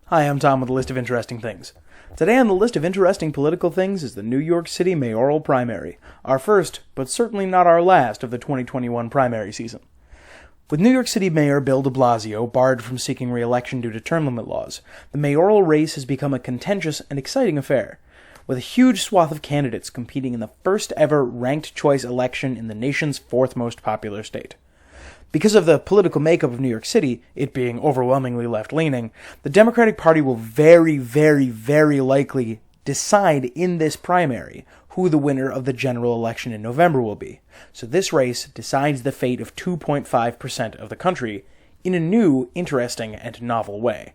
Hi, I'm Tom with a list of interesting things. Today on the list of interesting political things is the New York City mayoral primary, our first, but certainly not our last, of the 2021 primary season. With New York City Mayor Bill de Blasio barred from seeking re-election due to term limit laws, the mayoral race has become a contentious and exciting affair, with a huge swath of candidates competing in the first ever ranked choice election in the nation's fourth most popular state. Because of the political makeup of New York City, it being overwhelmingly left-leaning, the Democratic Party will very likely decide in this primary who the winner of the general election in November will be. So this race decides the fate of 2.5% of the country in a new, interesting, and novel way.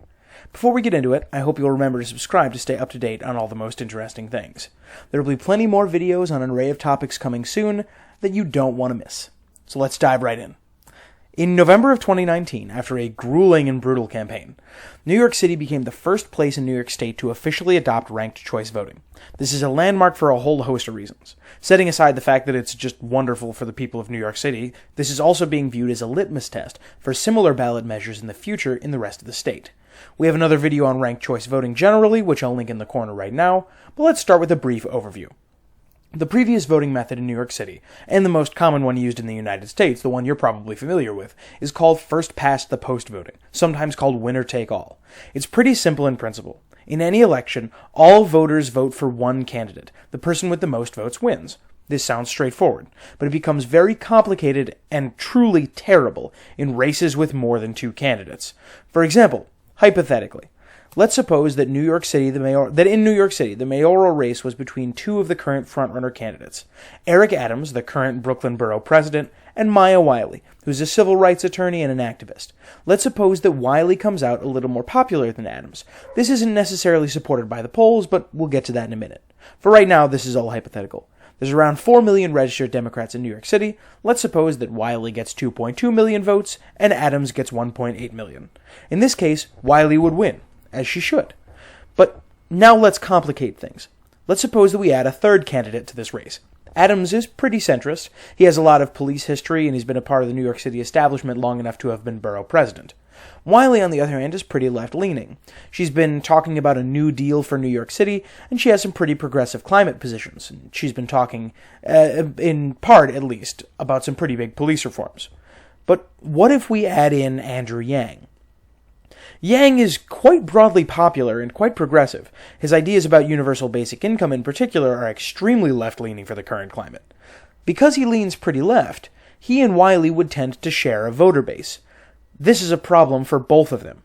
Before we get into it, I hope you'll remember to subscribe to stay up to date on all the most interesting things. There will be plenty more videos on an array of topics coming soon that you don't want to miss. So let's dive right in. In November of 2019, after a grueling and brutal campaign, New York City became the first place in New York State to officially adopt ranked choice voting. This is a landmark for a whole host of reasons. Setting aside the fact that it's just wonderful for the people of New York City, this is also being viewed as a litmus test for similar ballot measures in the future in the rest of the state. We have another video on ranked choice voting generally, which I'll link in the corner right now, but let's start with a brief overview. The previous voting method in New York City, and the most common one used in the United States, the one you're probably familiar with, is called first-past-the-post voting, sometimes called winner-take-all. It's pretty simple in principle. In any election, all voters vote for one candidate. The person with the most votes wins. This sounds straightforward, but it becomes very complicated and truly terrible in races with more than two candidates. For example, hypothetically, let's suppose that in New York City, the mayoral race was between two of the current frontrunner candidates, Eric Adams, the current Brooklyn Borough president, and Maya Wiley, who's a civil rights attorney and an activist. Let's suppose that Wiley comes out a little more popular than Adams. This isn't necessarily supported by the polls, but we'll get to that in a minute. For right now, this is all hypothetical. There's around 4 million registered Democrats in New York City. Let's suppose that Wiley gets 2.2 million votes and Adams gets 1.8 million. In this case, Wiley would win, as she should. But now let's complicate things. Let's suppose that we add a third candidate to this race. Adams is pretty centrist. He has a lot of police history, and he's been a part of the New York City establishment long enough to have been borough president. Wiley, on the other hand, is pretty left-leaning. She's been talking about a new deal for New York City, and she has some pretty progressive climate positions. She's been talking, in part at least, about some pretty big police reforms. But what if we add in Andrew Yang? Yang is quite broadly popular and quite progressive. His ideas about universal basic income in particular are extremely left-leaning for the current climate. Because he leans pretty left, he and Wiley would tend to share a voter base. This is a problem for both of them.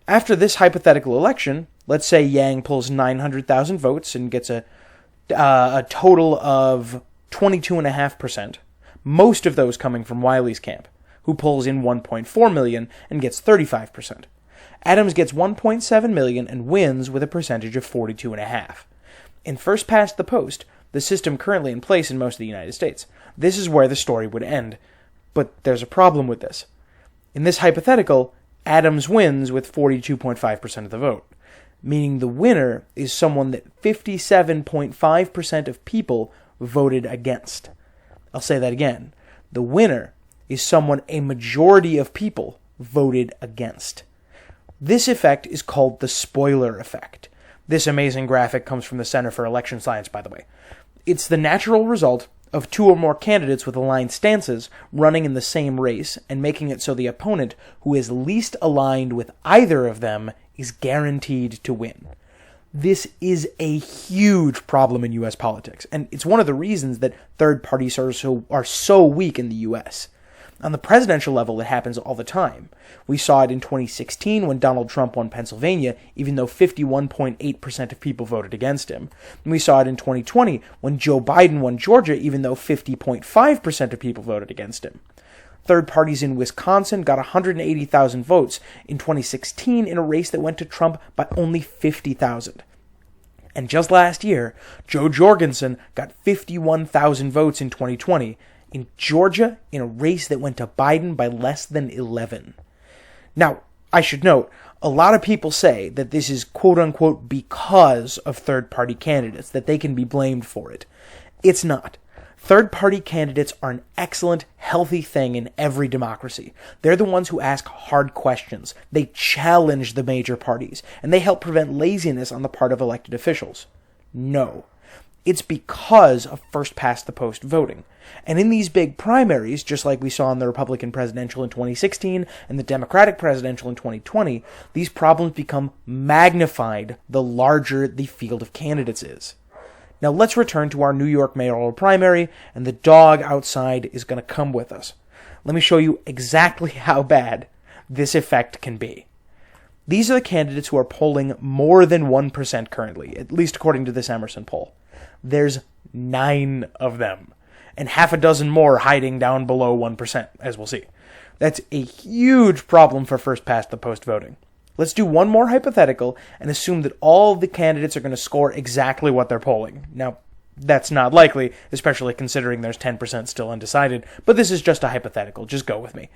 After this hypothetical election, let's say Yang pulls 900,000 votes and gets a total of 22.5%, most of those coming from Wiley's camp, who pulls in 1.4 million and gets 35%. Adams gets 1.7 million and wins with a percentage of 42.5%. In first past the post, the system currently in place in most of the United States, this is where the story would end. But there's a problem with this. In this hypothetical, Adams wins with 42.5% of the vote, meaning the winner is someone that 57.5% of people voted against. I'll say that again. The winner is someone a majority of people voted against. This effect is called the spoiler effect. This amazing graphic comes from the Center for Election Science, by the way. It's the natural result of two or more candidates with aligned stances running in the same race and making it so the opponent who is least aligned with either of them is guaranteed to win. This is a huge problem in U.S. politics, and it's one of the reasons that third parties are so weak in the U.S. On the presidential level, it happens all the time. We saw it in 2016 when Donald Trump won Pennsylvania, even though 51.8% of people voted against him. And we saw it in 2020 when Joe Biden won Georgia, even though 50.5% of people voted against him. Third parties in Wisconsin got 180,000 votes in 2016 in a race that went to Trump by only 50,000. And just last year, Joe Jorgensen got 51,000 votes in 2020, in Georgia, in a race that went to Biden by less than 11. Now, I should note, a lot of people say that this is quote-unquote because of third-party candidates, that they can be blamed for it. It's not. Third-party candidates are an excellent, healthy thing in every democracy. They're the ones who ask hard questions. They challenge the major parties, and they help prevent laziness on the part of elected officials. No. It's because of first-past-the-post voting. And in these big primaries, just like we saw in the Republican presidential in 2016 and the Democratic presidential in 2020, these problems become magnified the larger the field of candidates is. Now let's return to our New York mayoral primary, and the dog outside is going to come with us. Let me show you exactly how bad this effect can be. These are the candidates who are polling more than 1% currently, at least according to this Emerson poll. There's 9 of them, and half a dozen more hiding down below 1%, as we'll see. That's a huge problem for first-past-the-post voting. Let's do one more hypothetical and assume that all the candidates are going to score exactly what they're polling. Now, that's not likely, especially considering there's 10% still undecided, but this is just a hypothetical. Just go with me.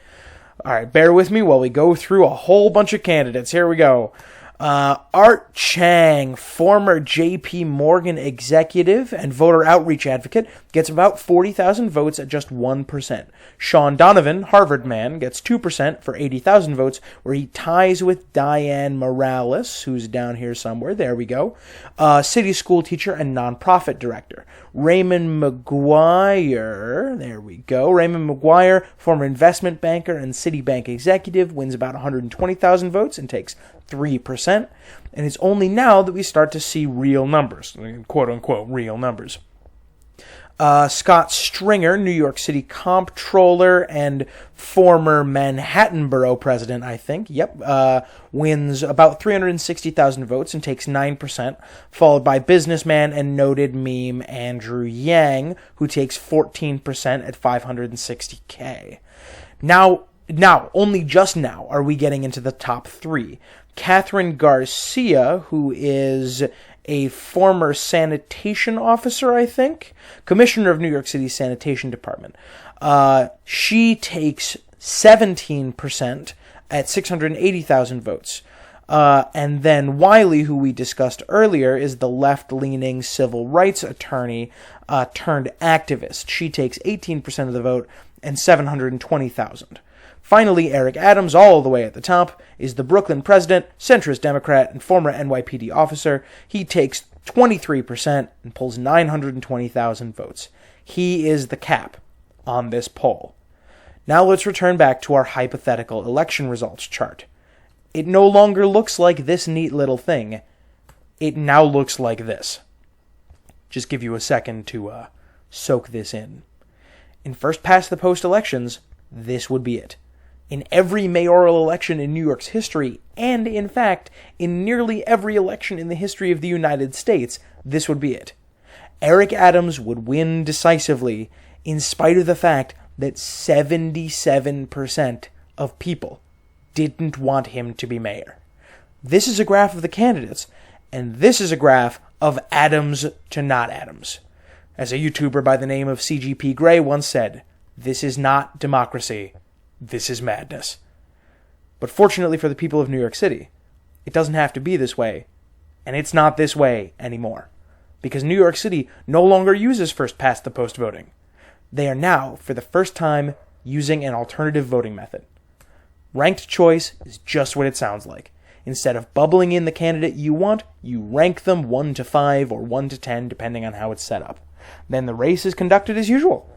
All right, bear with me while we go through a whole bunch of candidates. Here we go. Art Chang, former J.P. Morgan executive and voter outreach advocate, gets about 40,000 votes at just 1%. Sean Donovan, Harvard man, gets 2% for 80,000 votes, where he ties with Diane Morales, who's down here somewhere. There we go. City school teacher and nonprofit director. Raymond McGuire, there we go. Raymond McGuire, former investment banker and Citibank executive, wins about 120,000 votes and takes 3%, and it's only now that we start to see real numbers, quote-unquote real numbers. Scott Stringer, New York City comptroller and former Manhattan Borough president, I think, wins about 360,000 votes and takes 9%, followed by businessman and noted meme Andrew Yang, who takes 14% at 560K. Now, only just now are we getting into the top 3. Catherine Garcia, who is a former sanitation officer, I think, commissioner of New York City's sanitation department. She takes 17% at 680,000 votes. And then Wiley, who we discussed earlier, is the left-leaning civil rights attorney turned activist. She takes 18% of the vote and 720,000. Finally, Eric Adams, all the way at the top, is the Brooklyn president, centrist Democrat, and former NYPD officer. He takes 23% and pulls 920,000 votes. He is the cap on this poll. Now let's return back to our hypothetical election results chart. It no longer looks like this neat little thing. It now looks like this. Just give you a second to soak this in. In first-past-the-post elections, this would be it. In every mayoral election in New York's history, and in fact, in nearly every election in the history of the United States, this would be it. Eric Adams would win decisively, in spite of the fact that 77% of people didn't want him to be mayor. This is a graph of the candidates, and this is a graph of Adams to not Adams. As a YouTuber by the name of CGP Grey once said, "This is not democracy. This is madness." But fortunately for the people of New York City, it doesn't have to be this way, and it's not this way anymore, because New York City no longer uses first-past-the-post voting. They are now, for the first time, using an alternative voting method. Ranked choice is just what it sounds like. Instead of bubbling in the candidate you want, you rank them 1 to 5 or 1 to 10, depending on how it's set up. Then the race is conducted as usual.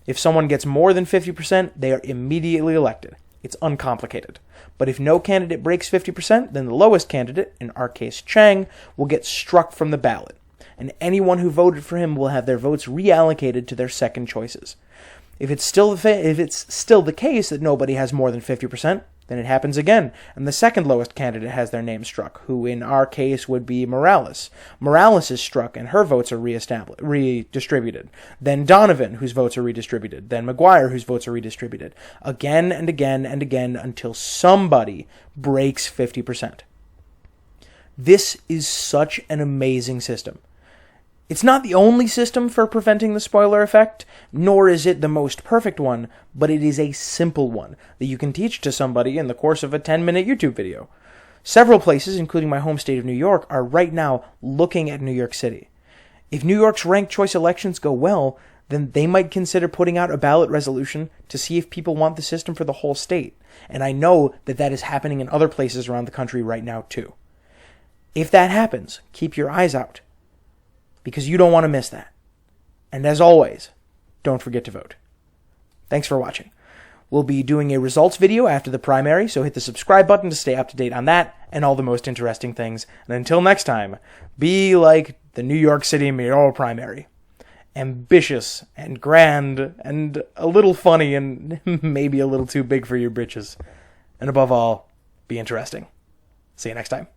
If someone gets more than 50%, they are immediately elected. It's uncomplicated. But if no candidate breaks 50%, then the lowest candidate, in our case Chang, will get struck from the ballot. And anyone who voted for him will have their votes reallocated to their second choices. If it's still the case that nobody has more than 50%, then it happens again, and the second lowest candidate has their name struck, who in our case would be Morales. Morales is struck, and her votes are redistributed. Then Donovan, whose votes are redistributed. Then McGuire, whose votes are redistributed. Again and again and again until somebody breaks 50%. This is such an amazing system. It's not the only system for preventing the spoiler effect, nor is it the most perfect one, but it is a simple one that you can teach to somebody in the course of a 10-minute YouTube video. Several places, including my home state of New York, are right now looking at New York City. If New York's ranked choice elections go well, then they might consider putting out a ballot resolution to see if people want the system for the whole state. And I know that that is happening in other places around the country right now too. If that happens, keep your eyes out, because you don't want to miss that. And as always, don't forget to vote. Thanks for watching. We'll be doing a results video after the primary, so hit the subscribe button to stay up to date on that and all the most interesting things. And until next time, be like the New York City mayoral primary. Ambitious and grand and a little funny and maybe a little too big for your britches. And above all, be interesting. See you next time.